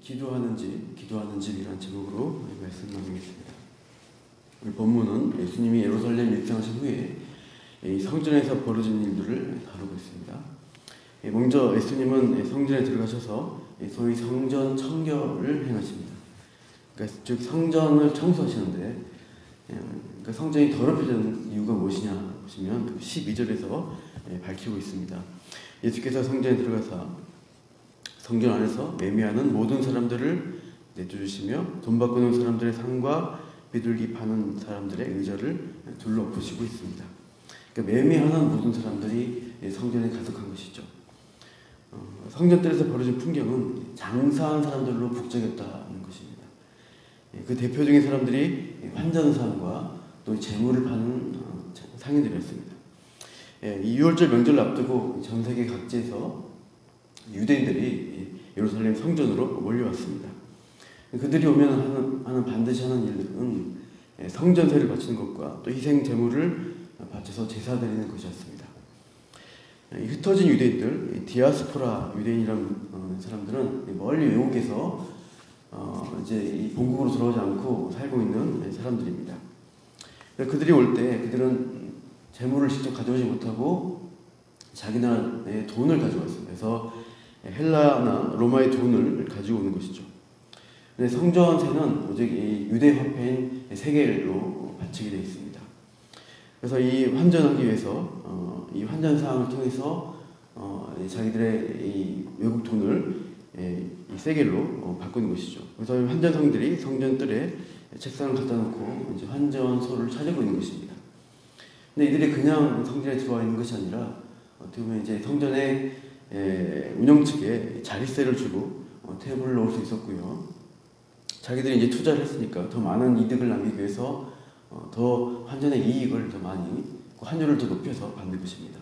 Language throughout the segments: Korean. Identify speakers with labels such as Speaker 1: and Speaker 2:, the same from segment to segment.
Speaker 1: 기도하는 집이라는 제목으로 말씀 나누겠습니다. 오늘 본문은 예수님이 예루살렘 입성하신 후에 성전에서 벌어진 일들을 다루고 있습니다. 먼저 예수님은 성전에 들어가셔서 소위 성전 청결을 행하십니다. 그러니까 즉 성전을 청소하시는데, 그러니까 성전이 더럽혀지는 이유가 무엇이냐 보시면 12절에서 밝히고 있습니다. 예수께서 성전에 들어가서 성전 안에서 매매하는 모든 사람들을 내쫓으시며 돈 바꾸는 사람들의 상과 비둘기 파는 사람들의 의자를 둘러엎으시고 있습니다. 그러니까 매매하는 모든 사람들이 성전에 가득한 것이죠. 성전뜰에서 벌어진 풍경은 장사한 사람들로 북적였다는 것입니다. 그 대표적인 사람들이 환전사과 또 재물을 파는 상인들이었습니다. 이 6월절 명절을 앞두고 전 세계 각지에서 유대인들이 예루살렘 성전으로 몰려왔습니다. 그들이 오면 반드시 하는 일은 성전세를 바치는 것과 또 희생 제물을 바쳐서 제사 드리는 것이었습니다. 흩어진 유대인들, 디아스포라 유대인이라는 사람들은 멀리 외국에서 이제 이 본국으로 돌아오지 않고 살고 있는 사람들입니다. 그들이 올 때 그들은 재물을 직접 가져오지 못하고 자기 나라의 돈을 가져왔습니다. 그래서 헬라나 로마의 돈을 가지고 오는 것이죠. 근데 성전세는 오직 이 유대 화폐인 세겔로 바치게 되어 있습니다. 그래서 이 환전하기 위해서 이 환전 사항을 통해서 자기들의 이 외국 돈을 이 세겔로 바꾸는 것이죠. 그래서 환전상들이 성전뜰에 책상을 갖다 놓고 이제 환전소를 차리고 있는 것입니다. 근데 이들이 그냥 성전에 들어와 있는 것이 아니라 어떻게 보면 이제 성전의 운영 측에 자릿세를 주고 테이블을 놓을 수 있었고요. 자기들이 이제 투자를 했으니까 더 많은 이득을 남기기 위해서 더 환전의 이익을 더 많이, 환율을 더 높여서 받는 것입니다.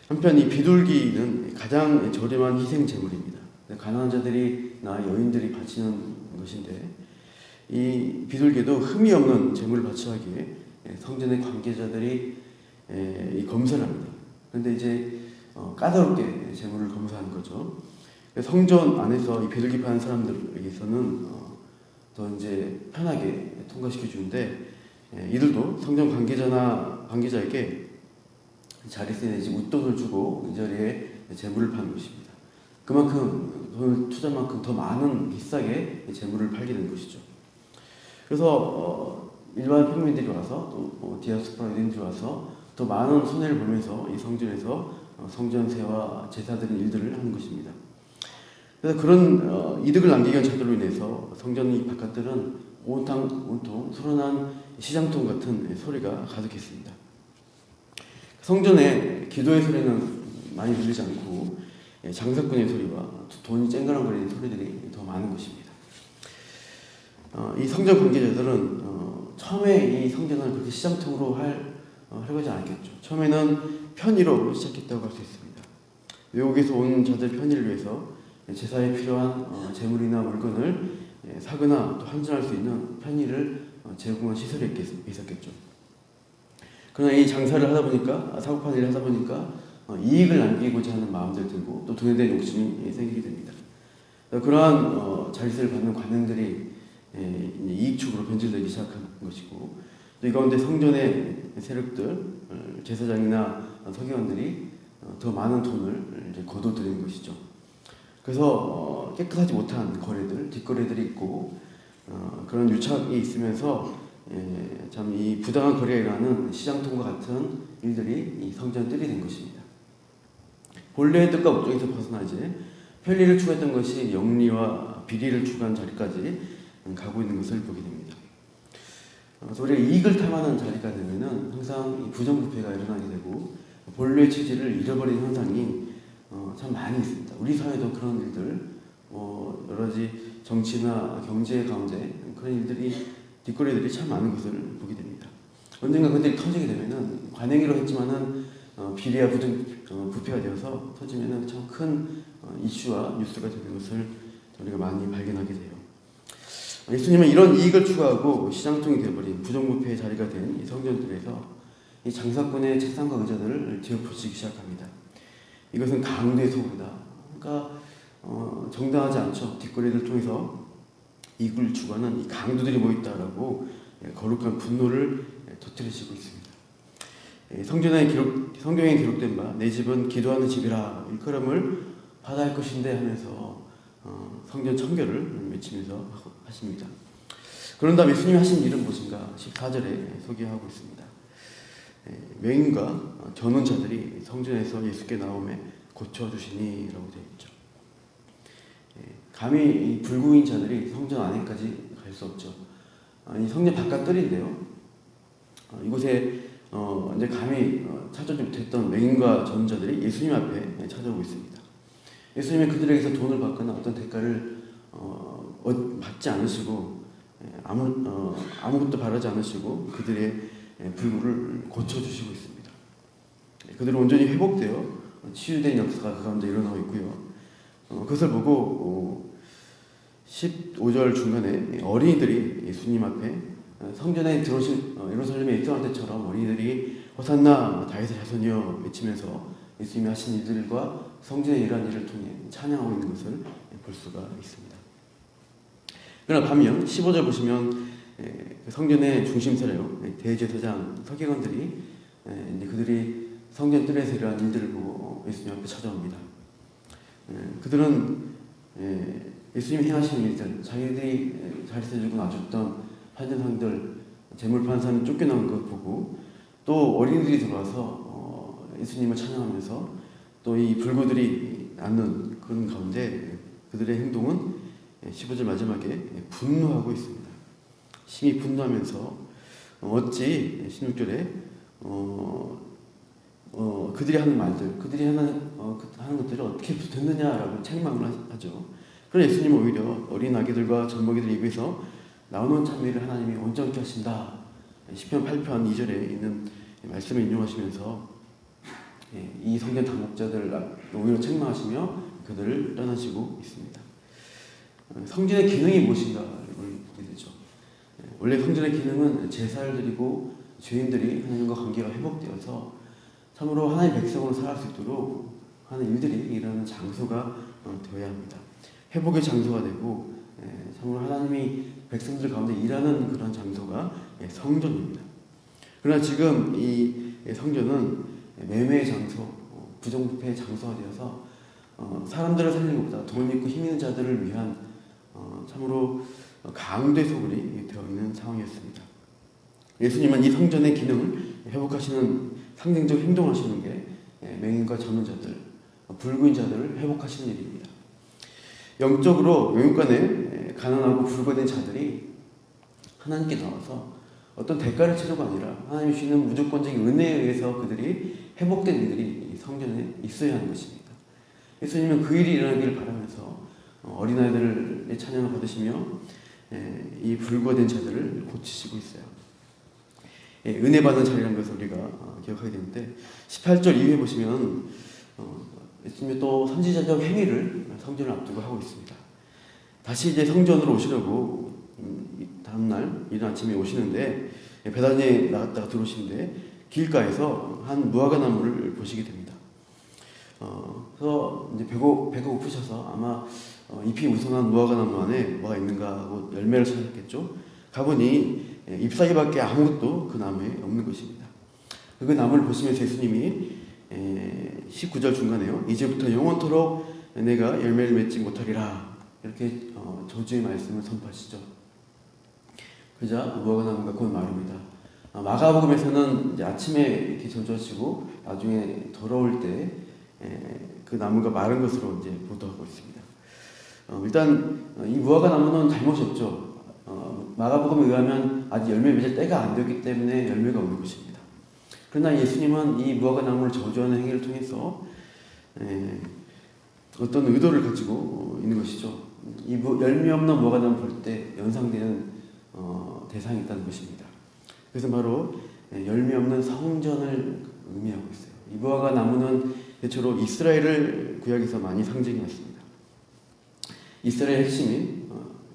Speaker 1: 한편 이 비둘기는 가장 저렴한 희생 제물입니다. 가난한 자들이나 여인들이 바치는 것인데, 이 비둘기도 흠이 없는 제물을 바치하기에 성전의 관계자들이 검사를 합니다. 그런데 이제 까다롭게 제물을 검사하는 거죠. 성전 안에서 이 비둘기 파는 사람들에게서는 더 이제 편하게 통과시켜 주는데, 이들도 성전 관계자에게 자릿세 내지 웃돈을 주고 이 자리에 제물을 파는 것입니다. 그만큼 돈을 투자한 만큼 더 많은 비싸게 제물을 팔게 되는 것이죠. 그래서 일반 평민들이 와서 또 디아스포라 유대인들이 와서 더 많은 손해를 보면서 이 성전에서 성전세와 제사 드린 일들을 하는 것입니다. 그래서 그런 이득을 남기기 위한 자들로 인해서 성전 바깥들은 온통 소란한 시장통 같은 소리가 가득했습니다. 성전에 기도의 소리는 많이 들리지 않고 장사꾼의 소리와 돈이 쨍그랑거리는 소리들이 더 많은 것입니다. 이 성전 관계자들은 처음에 이 성전을 그렇게 시장통으로 하려고 하지 않았겠죠. 처음에는 편의로 시작했다고 할 수 있습니다. 외국에서 온 자들 편의를 위해서 제사에 필요한 재물이나 물건을 사거나 또 환전할 수 있는 편의를 제공한 시설이 있었겠죠. 그러나 이 장사를 하다 보니까, 사고파는 일을 하다 보니까 이익을 남기고자 하는 마음들 들고 또 돈에 대한 욕심이 생기게 됩니다. 그러한 자릿세를 받는 관행들이 이익축으로 변질되기 시작한 것이고, 또 이 가운데 성전의 세력들, 제사장이나 서기관들이 더 많은 돈을 이제 거둬들이는 것이죠. 그래서 깨끗하지 못한 거래들, 뒷거래들이 있고 그런 유착이 있으면서 참 이 부당한 거래가 일어나는 시장통과 같은 일들이 이 성전뜰이 된 것입니다. 본래의 뜻과 목적에서 벗어나 이제 편리를 추구했던 것이 영리와 비리를 추구한 자리까지 가고 있는 것을 보게 됩니다. 그래서 우리가 이익을 탐하는 자리가 되면은 항상 이 부정부패가 일어나게 되고 본래의 취지를 잃어버리는 현상이 참 많이 있습니다. 우리 사회도 그런 일들, 여러 가지 정치나 경제 가운데 그런 일들이, 뒷거래들이 참 많은 것을 보게 됩니다. 언젠가 그들이 터지게 되면은 관행으로 했지만은 비리와 부패가 되어서 터지면은 참 큰 이슈와 뉴스가 되는 것을 우리가 많이 발견하게 돼요. 예수님은 이런 이익을 추구하고 시장통이 되어버린 부정부패의 자리가 된 이 성전들에서 이 장사꾼의 책상과 의자들을 뒤엎으시기 시작합니다. 이것은 강도의 소굴이다. 그러니까 정당하지 않죠. 뒷거리를 통해서 이익을 추구하는 이 강도들이 모였다라고 거룩한 분노를 터뜨리시고 있습니다. 성경에 기록된 바 내 집은 기도하는 집이라 일컬음을 받아야 할 것인데 하면서 성전 청결을 외치면서 하십니다. 그런 다음 예수님이 하신 일은 무엇인가 14절에 소개하고 있습니다. 맹인과 전원자들이 성전에서 예수께 나오매 고쳐주시니라고 되어 있죠. 감히 이 불구인 자들이 성전 안에까지 갈 수 없죠. 이 성전 바깥 뜰인데요. 이곳에 이제 감히 찾아오지 못했던 맹인과 전원자들이 예수님 앞에 찾아오고 있습니다. 예수님은 그들에게서 돈을 받거나 어떤 대가를 받지 않으시고 아무것도 바라지 않으시고 그들의 불구를 고쳐주시고 있습니다. 그들은 온전히 회복되어 치유된 역사가 그 가운데 일어나고 있고요. 그것을 보고 15절 중간에 어린이들이 예수님 앞에 성전에 들어오신 예루살렘에 입성할 때처럼 어린이들이 호산나 다윗의 자손이여 외치면서 예수님이 하신 일들과 성전의 이러한 일을 통해 찬양하고 있는 것을 볼 수가 있습니다. 그러나 반면 15절 보시면 성전의 중심세라요 대제사장 서기관들이 그들이 성전 뜰에서 이러한 일들을 보고 예수님 앞에 찾아옵니다. 그들은 예수님이 행하신 일들, 자기들이 잘 세주고 놔줬던 판전상들, 재물판사는 쫓겨난 것 보고 또 어린이들이 들어와서 예수님을 찬양하면서 또 이 불구들이 낳는 그런 가운데 그들의 행동은 15절 마지막에 분노하고 있습니다. 심히 분노하면서 어찌 16절에 그들이 하는 말들, 그들이 하는 것들이 어떻게 됐느냐라고 책망을 하죠. 그러나 예수님은 오히려 어린 아기들과 젖먹이들 입에서 나오는 찬미를 하나님이 온전케 하신다. 시편 8편 2절에 있는 말씀을 인용하시면서 이 성전 당국자들을 오히려 책망하시며 그들을 떠나시고 있습니다. 성전의 기능이 무엇인가를 보게 되죠. 원래 성전의 기능은 제사를 드리고 죄인들이 하나님과 관계가 회복되어서 참으로 하나님의 백성으로 살아갈 수 있도록 하는 일들이 일어나는 장소가 되어야 합니다. 회복의 장소가 되고 참으로 하나님이 백성들 가운데 일하는 그런 장소가 성전입니다. 그러나 지금 이 성전은 매매의 장소, 부정부패의 장소가 되어서 사람들을 살리는 것보다 돈 있고 힘 있는 자들을 위한 참으로 강도의 소굴이 되어 있는 상황이었습니다. 예수님은 이 성전의 기능을 회복하시는 상징적 행동하시는 게 맹인과 전원자들, 불구인 자들을 회복하시는 일입니다. 영적으로 영육간에 가난하고 불구된 자들이 하나님께 나와서 어떤 대가를 치르고 아니라 하나님이 주시는 무조건적인 은혜에 의해서 그들이 회복된 일들이 성전에 있어야 하는 것입니다. 예수님은 그 일이 일어나기를 바라면서 어린아이들의 찬양을 받으시며 이 불구된 자들을 고치시고 있어요. 은혜 받는 자리라는 것을 우리가 기억하게 되는데 18절 이후에 보시면 예수님이 또 선지자적 행위를 성전을 앞두고 하고 있습니다. 다시 이제 성전으로 오시려고 다음날 이른 아침에 오시는데 베다니에 나갔다가 들어오시는데 길가에서 한 무화과 나무를 보시게 됩니다. 그래서 이제 배가 고프셔서 아마 잎이 우선한 무화과 나무 안에 뭐가 있는가 하고 열매를 찾았겠죠. 가보니 잎사귀밖에 아무것도 그 나무에 없는 것입니다. 그 나무를 보시면서 예수님이 19절 중간에요. 이제부터 영원토록 내가 열매를 맺지 못하리라. 이렇게 저주의 말씀을 선포하시죠. 그자 무화과 나무가 곧 말입니다. 마가복음에서는 이제 아침에 이렇게 저주하시고 나중에 돌아올 때 그 나무가 마른 것으로 이제 보도하고 있습니다. 일단 이 무화과 나무는 잘못이 없죠. 마가복음에 의하면 아직 열매 맺을 때가 안 되었기 때문에 열매가 없는 것입니다. 그러나 예수님은 이 무화과 나무를 저주하는 행위를 통해서 어떤 의도를 가지고 있는 것이죠. 이 열매 없는 무화과 나무 볼 때 연상되는 대상이 있다는 것입니다. 그래서 바로 열매 없는 성전을 의미하고 있어요. 이 무화과 나무는 대체로 이스라엘을 구약에서 많이 상징해 왔습니다. 이스라엘의 핵심인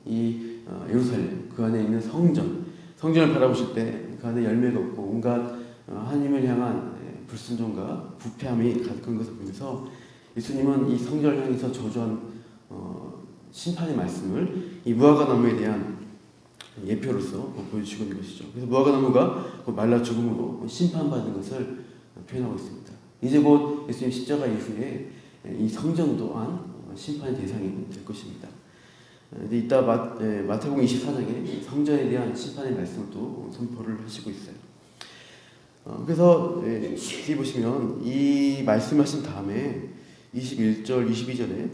Speaker 1: 이 예루살렘, 그 안에 있는 성전을 바라보실 때 그 안에 열매가 없고 온갖 하나님을 향한 불순종과 부패함이 가득한 것을 보면서 예수님은 이 성전을 향해서 저주한 심판의 말씀을 이 무화과 나무에 대한 예표로서 보여주고 있는 것이죠. 그래서 무화과 나무가 말라 죽음으로 심판받은 것을 표현하고 있습니다. 이제 곧 예수님 십자가 이후에 이 성전 또한 심판의 대상이 될 것입니다. 이따 마태복음 24장에 성전에 대한 심판의 말씀을 또 선포를 하시고 있어요. 그래서 뒤에 보시면 이 말씀하신 다음에 21절, 22절에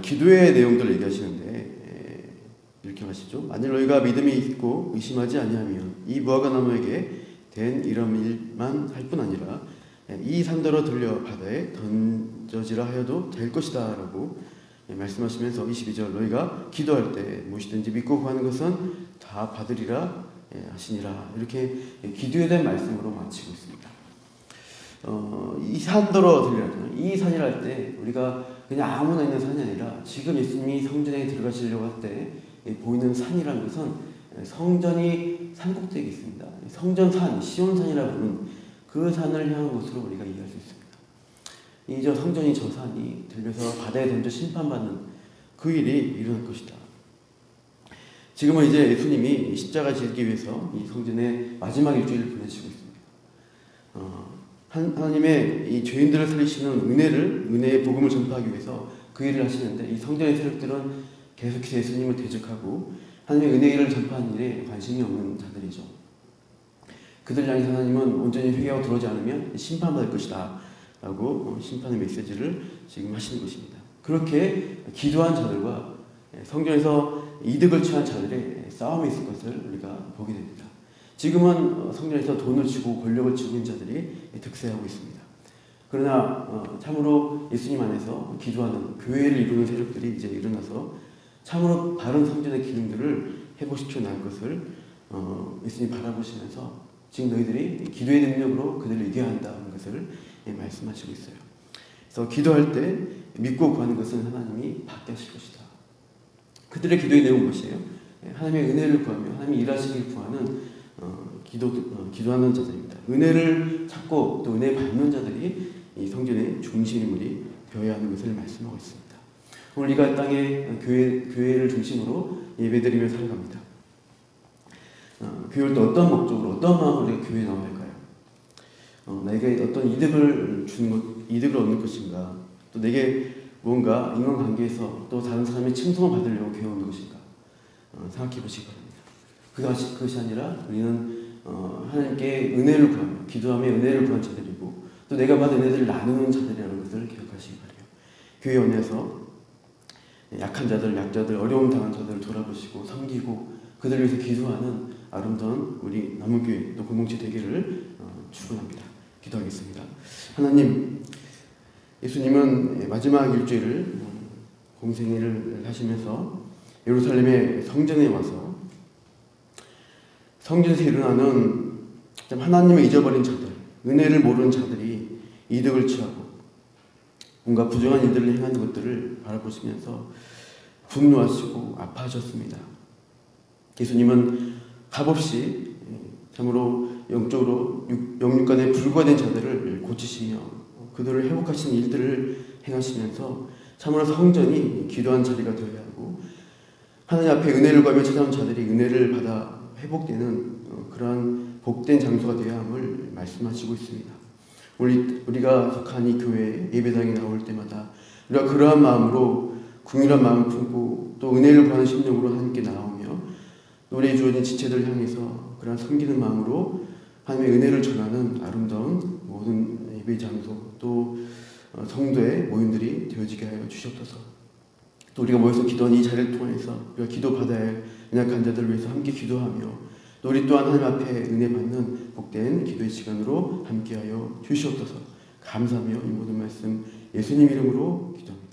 Speaker 1: 기도의 내용들을 얘기하시는데 이렇게 하시죠. 만일 너희가 믿음이 있고 의심하지 아니하면 이 무화과 나무에게 된 이런 일만 할 뿐 아니라 이 산더러 들려 바다에 던져지라 하여도 될 것이다 라고 말씀하시면서 22절 너희가 기도할 때 무엇이든지 믿고 구하는 것은 다 받으리라 하시니라 이렇게 기도에 대한 말씀으로 마치고 있습니다. 이 산더러 들리라 이 산이라 할 때 우리가 그냥 아무나 있는 산이 아니라 지금 예수님이 성전에 들어가시려고 할 때 보이는 산이라는 것은 성전이 산꼭대기에 있습니다. 성전산, 시온산이라고 하는 그 산을 향한 곳으로 우리가 이해할 수 있습니다. 이 성전이 저 산이 들려서 바다에 던져 심판받는 그 일이 일어날 것이다. 지금은 이제 예수님이 십자가 지기 위해서 이 성전의 마지막 일주일을 보내시고 있습니다. 하나님의 이 죄인들을 살리시는 은혜의 복음을 전파하기 위해서 그 일을 하시는데 이 성전의 세력들은 계속해서 예수님을 대적하고 하나님의 은혜를 전파하는 일에 관심이 없는 자들이죠. 그들 향해서 하나님은 온전히 회개하고 들어오지 않으면 심판받을 것이다 라고 심판의 메시지를 지금 하시는 것입니다. 그렇게 기도한 자들과 성전에서 이득을 취한 자들의 싸움이 있을 것을 우리가 보게 됩니다. 지금은 성전에서 돈을 주고 권력을 주고 있는 자들이 득세하고 있습니다. 그러나 참으로 예수님 안에서 기도하는 교회를 이루는 세력들이 이제 일어나서 참으로 바른 성전의 기능들을 회복시켜 나갈 것을 예수님 바라보시면서 지금 너희들이 기도의 능력으로 그들을 이겨야 한다는 것을 말씀하시고 있어요. 그래서 기도할 때 믿고 구하는 것은 하나님이 받게 하실 것이다. 그들의 기도의 내용은 무엇이에요? 하나님의 은혜를 구하며 하나님이 일하시길 구하는 기도하는 자들입니다. 은혜를 찾고 또 은혜 받는 자들이 이 성전의 중심인물이 되어야 하는 것을 말씀하고 있습니다. 오늘 우리가 땅에 교회를 중심으로 예배드리며 살아갑니다. 교회를 또 어떤 목적으로 어떤 마음으로 우리가 교회에 나와야 할까요? 내게 어떤 이득을 얻는 것인가? 또 내게 뭔가 인간관계에서 또 다른 사람의 칭송을 받으려고 교회에 오는 것인가? 생각해 보시기 바랍니다. 그것이 아니라 우리는 하나님께 은혜를 구하며 기도하며 은혜를 구한 자들이고 또 내가 받은 은혜들을 나누는 자들이라는 것을 기억하시기 바라요. 교회에 오면서 약한 자들, 약자들, 어려움 당한 자들을 돌아보시고 섬기고 그들을 위해서 기도하는 아름다운 우리 남은교회 또 공동체 되기를 축원합니다. 기도하겠습니다. 하나님, 예수님은 마지막 일주일을 공생애를 하시면서 예루살렘의 성전에 와서 성전에서 일어나는 하나님을 잊어버린 자들, 은혜를 모르는 자들이 이득을 취하고 뭔가 부정한 일들을 행하는 것들을 바라보시면서 분노하시고 아파하셨습니다. 예수님은 값없이 참으로 영육간에 불구가 자들을 고치시며 그들을 회복하시는 일들을 행하시면서 참으로 성전이 기도한 자리가 되어야 하고 하나님 앞에 은혜를 구하며 찾아온 자들이 은혜를 받아 회복되는 그러한 복된 장소가 되어야 함을 말씀하시고 있습니다. 우리가 속한 이 교회 예배당에 나올 때마다 우리가 그러한 마음으로 궁일한 마음을 품고 또 은혜를 구하는 심령으로 하나님께 나오며 우리의 주어진 지체들을 향해서 그러한 섬기는 마음으로 하나님의 은혜를 전하는 아름다운 모든 예배 장소 또 성도의 모임들이 되어지게 하여 주시옵소서. 또 우리가 모여서 기도하는 이 자리를 통해서 우리가 기도받아야 할 연약한 자들을 위해서 함께 기도하며 또 우리 또한 하나님 앞에 은혜 받는 복된 기도의 시간으로 함께하여 주시옵소서. 감사하며 이 모든 말씀 예수님 이름으로 기도합니다.